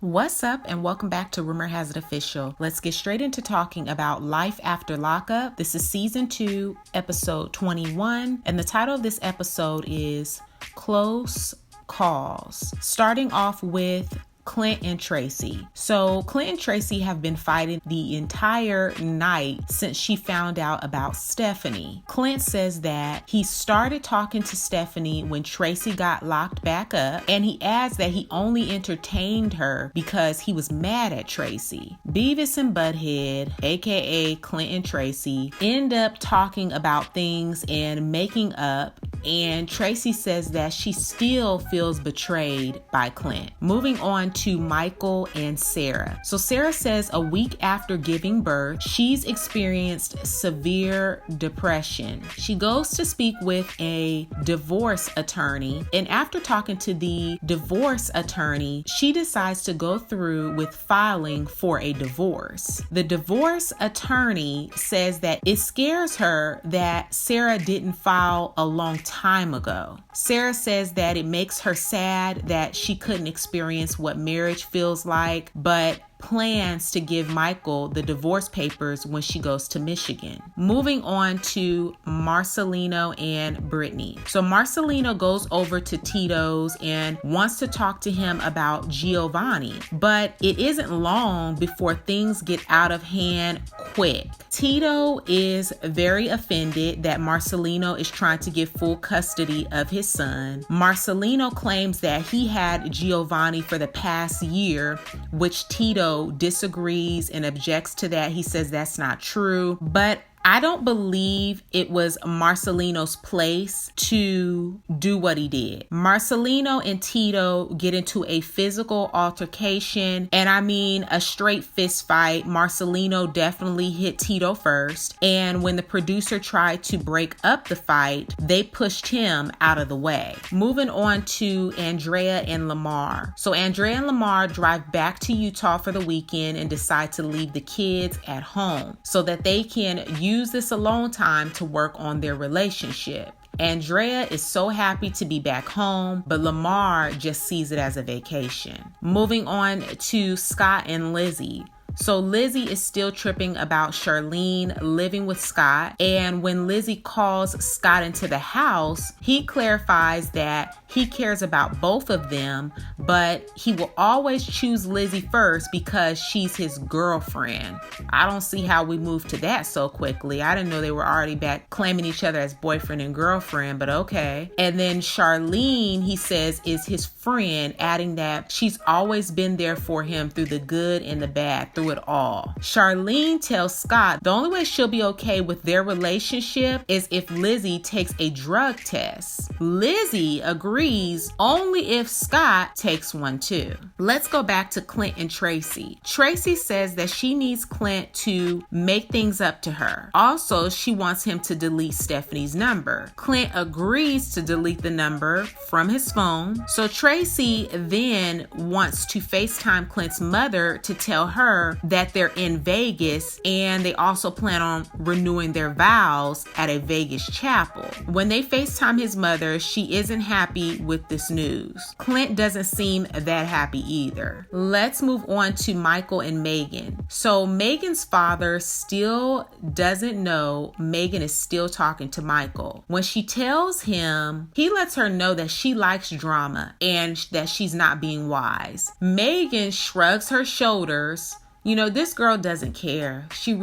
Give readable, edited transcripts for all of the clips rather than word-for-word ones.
What's up, and welcome back to Rumor Has It Official. Let's get straight into talking about Life After Lockup. This is season 2, episode 21, and the title of this episode is Close Calls. Starting off with Clint and Tracy. So Clint and Tracy have been fighting the entire night since she found out about Stephanie. Clint says that he started talking to Stephanie when Tracy got locked back up, and he adds that he only entertained her because he was mad at Tracy. Beavis and Butthead, aka Clint and Tracy, end up talking about things and making up, and Tracy says that she still feels betrayed by Clint. Moving on to Michael and Sarah. So Sarah says a week after giving birth, she's experienced severe depression. She goes to speak with a divorce attorney, and after talking to the divorce attorney, she decides to go through with filing for a divorce. The divorce attorney says that it scares her that Sarah didn't file a long time ago. Sarah says that it makes her sad that she couldn't experience what marriage feels like, but plans to give Michael the divorce papers when she goes to Michigan. Moving on to Marcelino and Brittany. So Marcelino goes over to Tito's and wants to talk to him about Giovanni, but it isn't long before things get out of hand quick. Tito is very offended that Marcelino is trying to get full custody of his son. Marcelino claims that he had Giovanni for the past year, which Tito disagrees and objects to that. He says that's not true, but I don't believe it was Marcelino's place to do what he did. Marcelino and Tito get into a physical altercation, and I mean a straight fist fight. Marcelino definitely hit Tito first, and when the producer tried to break up the fight, they pushed him out of the way. Moving on to Andrea and Lamar. So Andrea and Lamar drive back to Utah for the weekend and decide to leave the kids at home so that they can use this alone time to work on their relationship. Andrea is so happy to be back home, but Lamar just sees it as a vacation. Moving on to Scott and Lizzie. So Lizzie is still tripping about Charlene living with Scott, and when Lizzie calls Scott into the house, he clarifies that he cares about both of them, but he will always choose Lizzie first because she's his girlfriend. I don't see how we moved to that so quickly. I didn't know they were already back claiming each other as boyfriend and girlfriend, but okay. And then Charlene, he says, is his friend, adding that she's always been there for him through the good and the bad, through it all. Charlene tells Scott the only way she'll be okay with their relationship is if Lizzie takes a drug test. Lizzie agrees only if Scott takes one too. Let's go back to Clint and Tracy. Tracy says that she needs Clint to make things up to her. Also, she wants him to delete Stephanie's number. Clint agrees to delete the number from his phone. So Tracy then wants to FaceTime Clint's mother to tell her that they're in Vegas, and they also plan on renewing their vows at a Vegas chapel. When they FaceTime his mother, she isn't happy with this news. Clint doesn't seem that happy either. Let's move on to Michael and Megan. So Megan's father still doesn't know Megan is still talking to Michael. When she tells him, he lets her know that she likes drama and that she's not being wise. Megan shrugs her shoulders. You know, this girl doesn't care. She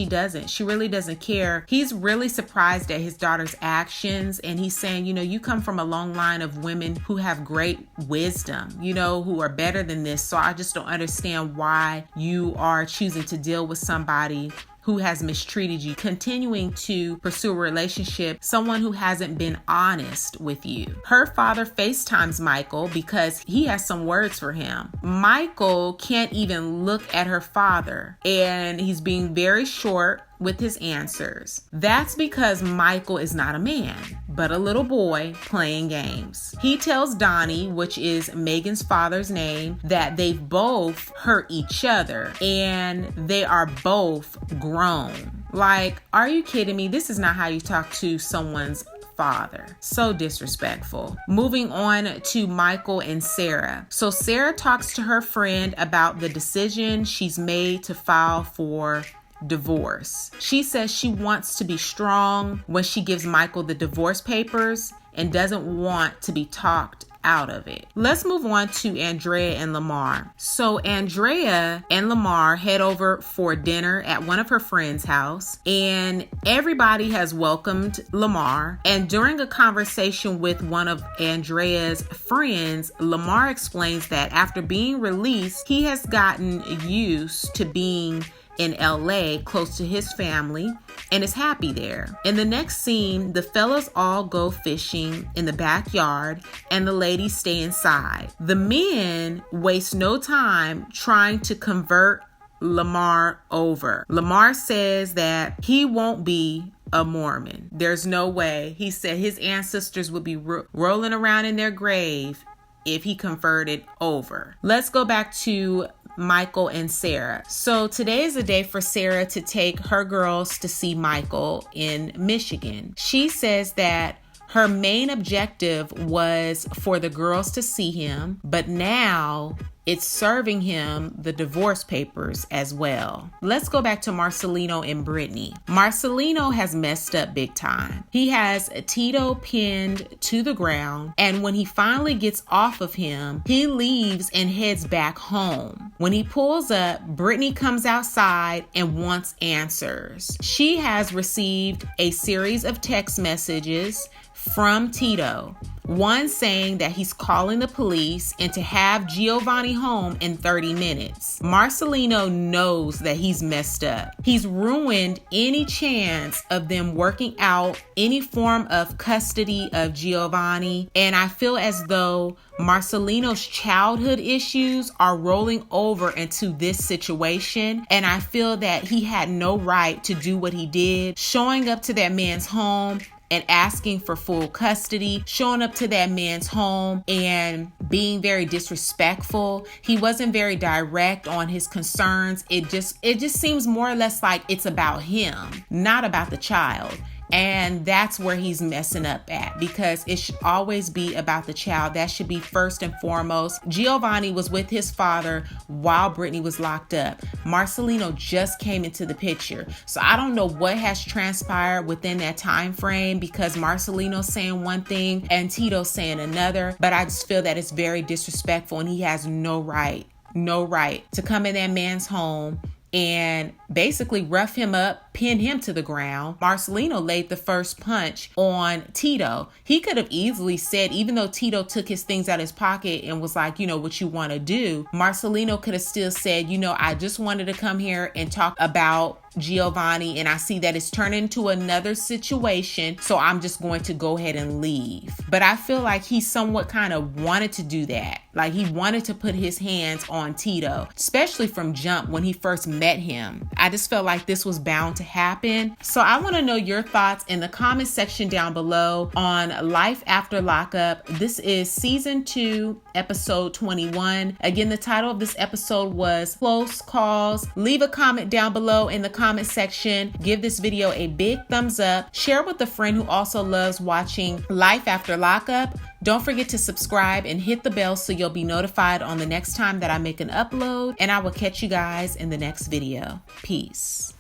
doesn't. She really doesn't care. He's really surprised at his daughter's actions, and he's saying, you know, you come from a long line of women who have great wisdom, you know, who are better than this. So I just don't understand why you are choosing to deal with somebody who has mistreated you, continuing to pursue a relationship, someone who hasn't been honest with you. Her father FaceTimes Michael because he has some words for him. Michael can't even look at her father, and he's being very short with his answers. That's because Michael is not a man, but a little boy playing games. He tells Donnie, which is Megan's father's name, that they've both hurt each other and they are both grown. Like, are you kidding me? This is not how you talk to someone's father. So disrespectful. Moving on to Michael and Sarah. So Sarah talks to her friend about the decision she's made to file for divorce. She says she wants to be strong when she gives Michael the divorce papers and doesn't want to be talked out of it. Let's move on to Andrea and Lamar. So Andrea and Lamar head over for dinner at one of her friends' house, and everybody has welcomed Lamar. And during a conversation with one of Andrea's friends, Lamar explains that after being released, he has gotten used to being in LA close to his family and is happy there. In the next scene, the fellas all go fishing in the backyard and the ladies stay inside. The men waste no time trying to convert Lamar over. Lamar says that he won't be a Mormon. There's no way. He said his ancestors would be rolling around in their grave if he converted over. Let's go back to Michael and Sarah. So today is a day for Sarah to take her girls to see Michael in Michigan. She says that her main objective was for the girls to see him, but now it's serving him the divorce papers as well. Let's go back to Marcelino and Brittany. Marcelino has messed up big time. He has Tito pinned to the ground, and when he finally gets off of him, he leaves and heads back home. When he pulls up, Brittany comes outside and wants answers. She has received a series of text messages from Tito. One saying that he's calling the police and to have Giovanni home in 30 minutes. Marcelino knows that he's messed up. He's ruined any chance of them working out any form of custody of Giovanni. And I feel as though Marcelino's childhood issues are rolling over into this situation. And I feel that he had no right to do what he did, showing up to that man's home and asking for full custody, showing up to that man's home and being very disrespectful. He wasn't very direct on his concerns. It just seems more or less like it's about him, not about the child. And that's where he's messing up at, because it should always be about the child. That should be first and foremost. Giovanni was with his father while Brittany was locked up. Marcelino just came into the picture. So I don't know what has transpired within that time frame, because Marcelino's saying one thing and Tito's saying another. But I just feel that it's very disrespectful, and he has no right to come in that man's home and basically rough him up, pin him to the ground. Marcelino laid the first punch on Tito. He could have easily said, even though Tito took his things out of his pocket and was like, what you want to do, Marcelino could have still said, I just wanted to come here and talk about Giovanni, and I see that it's turned into another situation, so I'm just going to go ahead and leave. But I feel like he somewhat kind of wanted to do that. Like he wanted to put his hands on Tito, especially from jump when he first met him. I just felt like this was bound to happen. So I want to know your thoughts in the comment section down below on Life After Lockup. This is season 2, episode 21. Again, the title of this episode was Close Calls. Leave a comment down below in the comment section. Give this video a big thumbs up. Share with a friend who also loves watching Life After Lockup. Don't forget to subscribe and hit the bell so you'll be notified on the next time that I make an upload. And I will catch you guys in the next video. Peace.